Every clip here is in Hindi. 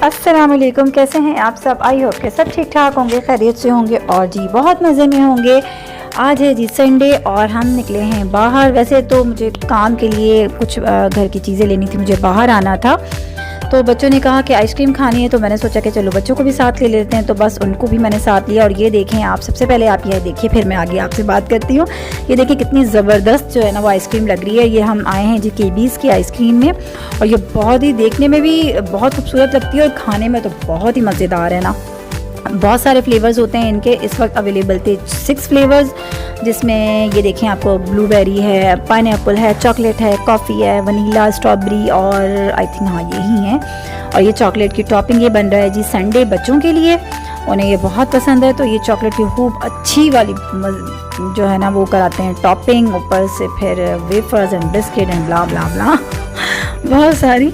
अस्सलाम वालेकुम, कैसे हैं आप सब। आई होप के सब ठीक ठाक होंगे, खैरियत से होंगे और जी बहुत मज़े में होंगे। आज है जी संडे और हम निकले हैं बाहर। वैसे तो मुझे काम के लिए कुछ घर की चीज़ें लेनी थी, मुझे बाहर आना था। तो बच्चों ने कहा कि आइसक्रीम खानी है, तो मैंने सोचा कि चलो बच्चों को भी साथ ले लेते हैं, तो बस उनको भी मैंने साथ लिया। और ये देखें आप, सबसे पहले आप ये देखिए, फिर मैं आगे आपसे बात करती हूँ। ये देखिए कितनी ज़बरदस्त जो है ना वो आइसक्रीम लग रही है। ये हम आए हैं जी केबीज़ की आइसक्रीम में, और ये बहुत ही देखने में भी बहुत खूबसूरत लगती है और खाने में तो बहुत ही मज़ेदार है ना। बहुत सारे फ्लेवर्स होते हैं इनके। इस वक्त अवेलेबल थे 6 फ्लेवर्स, जिसमें ये देखें आपको ब्लूबेरी है, पाइनएप्पल है, चॉकलेट है, कॉफ़ी है, वनीला, स्ट्रॉबेरी और आई थिंक हाँ यही हैं। और ये चॉकलेट की टॉपिंग ये बन रहा है जी संडे बच्चों के लिए, उन्हें ये बहुत पसंद है। तो ये चॉकलेट की खूब अच्छी वाली जो है ना वो कराते हैं टॉपिंग, ऊपर से फिर wafers and biscuit and blah blah blah बहुत सारी।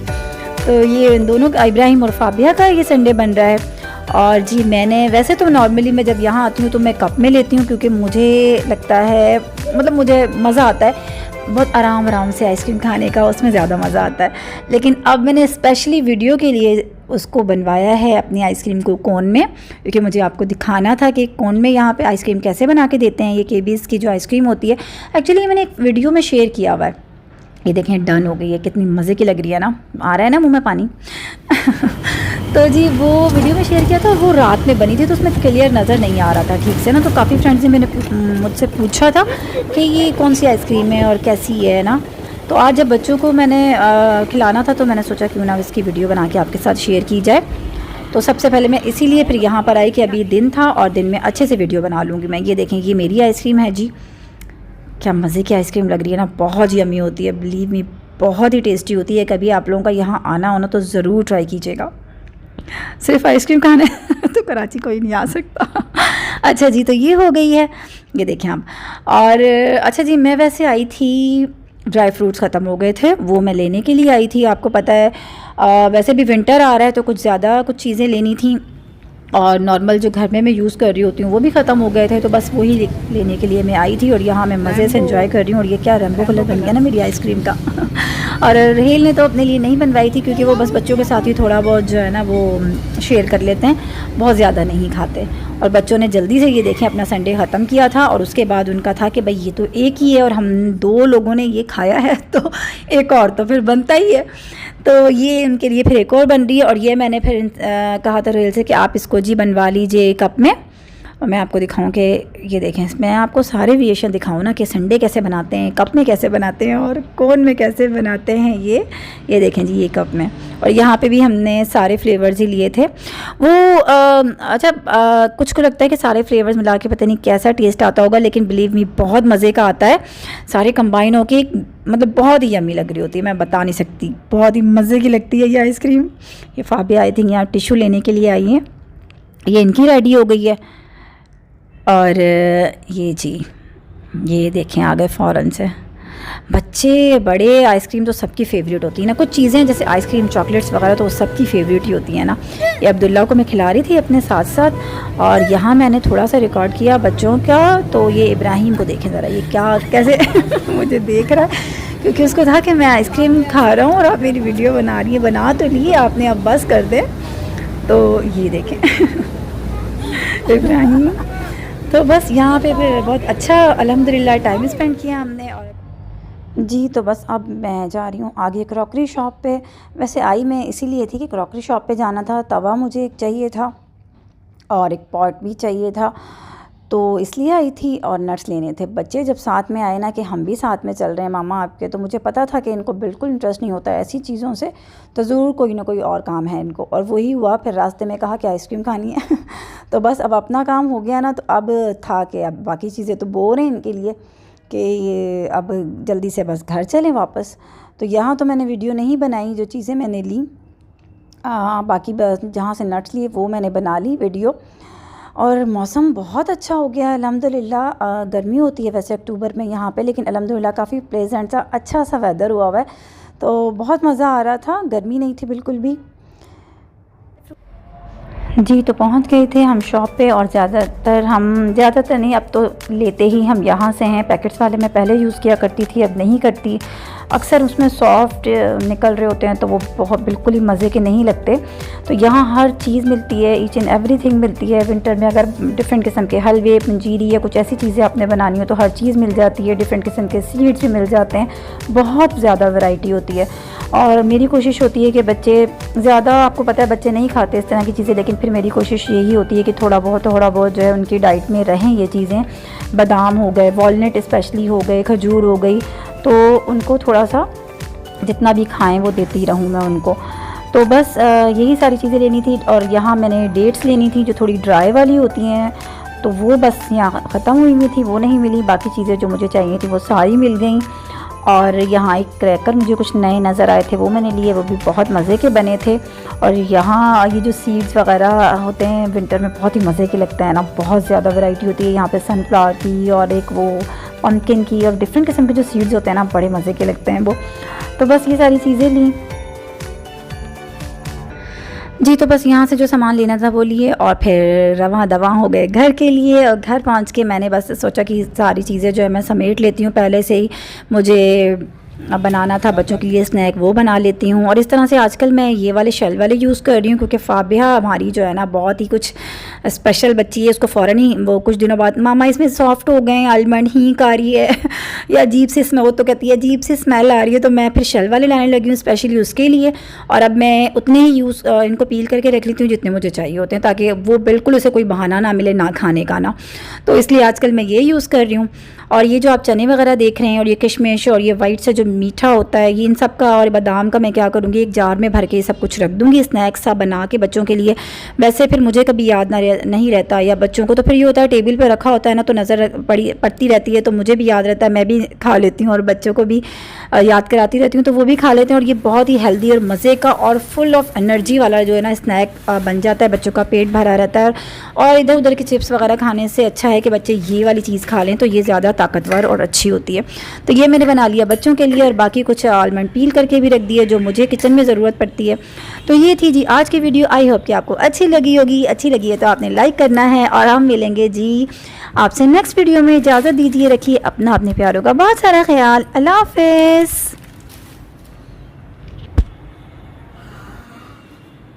तो ये इन दोनों का, इब्राहिम और फाबिया का ये संडे बन रहा है। और जी मैंने वैसे तो नॉर्मली मैं जब यहाँ आती हूँ तो मैं कप में लेती हूँ, क्योंकि मुझे लगता है मतलब मुझे मज़ा आता है बहुत आराम से आइसक्रीम खाने का, उसमें ज़्यादा मज़ा आता है। लेकिन अब मैंने स्पेशली वीडियो के लिए उसको बनवाया है अपनी आइसक्रीम को कोन में, क्योंकि मुझे आपको दिखाना था कि कोन में यहाँ पे आइसक्रीम कैसे बना के देते हैं। ये केबीज़ की जो आइसक्रीम होती है, एक्चुअली मैंने एक वीडियो में शेयर किया हुआ है। ये देखें डन हो गई है, कितनी मज़े की लग रही है ना, आ रहा है ना मुंह में पानी तो जी वो वीडियो में शेयर किया था और वो रात में बनी थी, तो उसमें क्लियर नज़र नहीं आ रहा था ठीक से ना। तो काफ़ी फ्रेंड्स ने मुझसे पूछा था कि ये कौन सी आइसक्रीम है और कैसी है ना। तो आज जब बच्चों को मैंने खिलाना था तो मैंने सोचा क्यों ना इसकी वीडियो बना के आपके साथ शेयर की जाए। तो सबसे पहले मैं इसीलिए फिर यहाँ पर आई कि अभी दिन था और दिन में अच्छे से वीडियो बना लूँगी मैं। ये देखें ये मेरी आइसक्रीम है जी, क्या मज़े की आइसक्रीम लग रही है ना, बहुत यम्मी होती है, बिलीव मी बहुत ही टेस्टी होती है। कभी आप लोगों का यहाँ आना होना तो ज़रूर ट्राई कीजिएगा। सिर्फ आइसक्रीम खाने तो कराची कोई नहीं आ सकता अच्छा जी, तो ये हो गई है, ये देखें आप। और अच्छा जी, मैं वैसे आई थी, ड्राई फ्रूट्स ख़त्म हो गए थे, वो मैं लेने के लिए आई थी। आपको पता है वैसे भी विंटर आ रहा है तो कुछ ज़्यादा कुछ चीज़ें लेनी थी, और नॉर्मल जो घर में मैं यूज़ कर रही होती हूँ वो भी ख़त्म हो गए थे, तो बस वही लेने के लिए मैं आई थी। और यहाँ मैं मज़े से एंजॉय कर रही हूँ। और ये क्या रेनबो कलर बन गया ना मेरी आइसक्रीम का और रेल ने तो अपने लिए नहीं बनवाई थी, क्योंकि वो बस बच्चों के साथ ही थोड़ा बहुत जो है ना वो शेयर कर लेते हैं, बहुत ज़्यादा नहीं खाते। और बच्चों ने जल्दी से ये देखें अपना संडे ख़त्म किया था, और उसके बाद उनका था कि भाई ये तो एक ही है और हम 2 लोगों ने ये खाया है तो एक और तो फिर बनता ही है। तो ये उनके लिए फिर एक और बन रही है। और ये मैंने फिर कहा था रेल से कि आप इसको जी बनवा लीजिए कप में, और मैं आपको दिखाऊं कि ये देखें, मैं आपको सारे वेरिएशन दिखाऊं ना कि संडे कैसे बनाते हैं, कप में कैसे बनाते हैं और कोन में कैसे बनाते हैं। ये देखें जी ये कप में, और यहाँ पे भी हमने सारे फ्लेवर्स ही लिए थे। वो अच्छा कुछ को लगता है कि सारे फ्लेवर्स मिला के पता नहीं कैसा टेस्ट आता होगा, लेकिन बिलीव मी बहुत मज़े का आता है। सारे कंबाइन होके मतलब बहुत ही यम्मी लग रही होती है, मैं बता नहीं सकती, बहुत ही मज़े की लगती है ये आइसक्रीम। ये फाबिया आई थिंक यहाँ टिशू लेने के लिए आई है, ये इनकी रेडी हो गई है। और ये जी ये देखें आ गए फ़ौरन से। बच्चे बड़े आइसक्रीम तो सबकी फ़ेवरेट होती है ना, कुछ चीज़ें जैसे आइसक्रीम चॉकलेट्स वगैरह तो सबकी फ़ेवरेट ही होती है ना। ये अब्दुल्ला को मैं खिला रही थी अपने साथ साथ, और यहाँ मैंने थोड़ा सा रिकॉर्ड किया बच्चों का। तो ये इब्राहिम को देखें ज़रा, ये क्या कैसे मुझे देख रहा है, क्योंकि उसको था कि मैं आइसक्रीम खा रहा हूँ और आप मेरी वीडियो बना रही है। बना तो लिए आपने, अब बस कर दें। तो ये देखें इब्राहिम, तो बस यहाँ पे फिर बहुत अच्छा अल्हम्दुलिल्लाह टाइम स्पेंड किया हमने। और जी तो बस अब मैं जा रही हूँ आगे क्रॉकरी शॉप पे। वैसे आई मैं इसीलिए थी कि क्रॉकरी शॉप पे जाना था, तवा मुझे एक चाहिए था और एक पॉट भी चाहिए था, तो इसलिए आई थी। और नट्स लेने थे। बच्चे जब साथ में आए ना कि हम भी साथ में चल रहे हैं मामा आपके, तो मुझे पता था कि इनको बिल्कुल इंटरेस्ट नहीं होता ऐसी चीज़ों से, तो ज़रूर कोई ना कोई और काम है इनको। और वही हुआ, फिर रास्ते में कहा कि आइसक्रीम खानी है तो बस अब अपना काम हो गया ना, तो अब था कि अब बाकी चीज़ें तो बोर हैं इनके लिए कि ये अब जल्दी से बस घर चलें वापस। तो यहाँ तो मैंने वीडियो नहीं बनाई, जो चीज़ें मैंने ली बाकी जहाँ से नट्स लिए वो मैंने बना ली वीडियो। और मौसम बहुत अच्छा हो गया है अल्हम्दुलिल्लाह। गर्मी होती है वैसे अक्टूबर में यहाँ पे, लेकिन अल्हम्दुलिल्लाह काफ़ी प्लेजेंट सा अच्छा सा वेदर हुआ हुआ है, तो बहुत मज़ा आ रहा था, गर्मी नहीं थी बिल्कुल भी। जी तो पहुँच गए थे हम शॉप पे, और ज़्यादातर नहीं, अब तो लेते ही हम यहाँ से हैं। पैकेट्स वाले मैं पहले यूज़ किया करती थी, अब नहीं करती। अक्सर उसमें सॉफ्ट निकल रहे होते हैं तो वो बहुत बिल्कुल ही मज़े के नहीं लगते। तो यहाँ हर चीज़ मिलती है, ईच एंड एवरीथिंग मिलती है। विंटर में अगर डिफरेंट किस्म के हलवे, पंजीरी या कुछ ऐसी चीज़ें आपने बनानी हो तो हर चीज़ मिल जाती है। डिफरेंट किस्म के सीड्स भी मिल जाते हैं, बहुत ज़्यादा वैरायटी होती है। और मेरी कोशिश होती है कि बच्चे ज़्यादा, आपको पता है बच्चे नहीं खाते इस तरह की चीज़ें, लेकिन फिर मेरी कोशिश यही होती है कि थोड़ा बहुत जो है उनकी डाइट में रहें ये चीज़ें। बादाम हो गए, वॉलनट स्पेशली हो गए, खजूर हो गई, तो उनको थोड़ा सा जितना भी खाएं वो देती रहूं मैं उनको। तो बस यही सारी चीज़ें लेनी थी। और यहाँ मैंने डेट्स लेनी थी जो थोड़ी ड्राई वाली होती हैं, तो वो बस यहाँ ख़त्म हुई थी, वो नहीं मिली। बाकी चीज़ें जो मुझे चाहिए थी वो सारी मिल गई। और यहाँ एक क्रैकर मुझे कुछ नए नज़र आए थे, वो मैंने लिए, वो भी बहुत मज़े के बने थे। और यहाँ ये जो सीड्स वगैरह होते हैं विंटर में बहुत ही मज़े के लगते हैं ना, बहुत ज़्यादा वैरायटी होती है यहाँ पे सनफ्लावर की और एक वो पम्पकिन की, और डिफरेंट किस्म के जो सीड्स होते हैं ना बड़े मज़े के लगते हैं वो। तो बस ये सारी चीज़ें ली जी। तो बस यहाँ से जो सामान लेना था वो लिए और फिर रवां दवा हो गए घर के लिए। और घर पहुँच के मैंने बस सोचा कि सारी चीज़ें जो है मैं समेट लेती हूँ पहले से ही। मुझे बनाना था बच्चों के लिए स्नैक, वो बना लेती हूँ। और इस तरह से आजकल मैं ये वाले शेल वाले यूज़ कर रही हूँ, क्योंकि फ़ाबिहा हमारी जो है ना बहुत ही कुछ स्पेशल बच्ची है। उसको फ़ौरन ही वो कुछ दिनों बाद मामा इसमें सॉफ्ट हो गए हैं, आलमंड हींक आ रही है या अजीब सी स्मेल, वो तो कहती है अजीब सी स्मेल आ रही है। तो मैं फिर शेल वाले लाने लगी हूँ स्पेशली उसके लिए। और अब मैं उतने ही इनको पील करके रख लेती हूँ जितने मुझे चाहिए होते हैं, ताकि वो बिल्कुल उसे कोई बहाना ना मिले ना खाने का ना। तो इसलिए आजकल मैं ये यूज़ कर रही हूँ। और ये जो आप चने वगैरह देख रहे हैं और ये किशमिश और ये वाइट सा जो मीठा होता है, ये इन सब का और बादाम का मैं क्या करूँगी, एक जार में भर के सब कुछ रख दूँगी स्नैक्स सा बना के बच्चों के लिए। वैसे फिर मुझे कभी याद नहीं रहता, या बच्चों को तो फिर ये होता है टेबल पे रखा होता है ना, तो नज़र पड़ती रहती है, तो मुझे भी याद रहता है, मैं भी खा लेती हूँ और बच्चों को भी याद कराती रहती हूँ, तो वो भी खा लेते हैं। और ये बहुत ही हेल्दी और मज़े का और फुल ऑफ एनर्जी वाला जो है ना स्नैक बन जाता है, बच्चों का पेट भरा रहता है। और इधर उधर के चिप्स वगैरह खाने से अच्छा है कि बच्चे ये वाली चीज़ खा लें, तो ये ज़्यादा ताकतवर और अच्छी होती है। तो ये मैंने बना लिया बच्चों के लिए, और बाकी कुछ आलमंड पील करके भी रख दिए जो मुझे किचन में ज़रूरत पड़ती है। तो ये थी जी आज की वीडियो। आई होप कि आपको अच्छी लगी होगी। अच्छी लगी है तो आपने लाइक करना है, और हम मिलेंगे जी आपसे नेक्स्ट वीडियो में। इजाज़त दीजिए, रखिए अपना अपने प्यारों का बहुत सारा ख्याल। अल्लाह हाफ़िज़।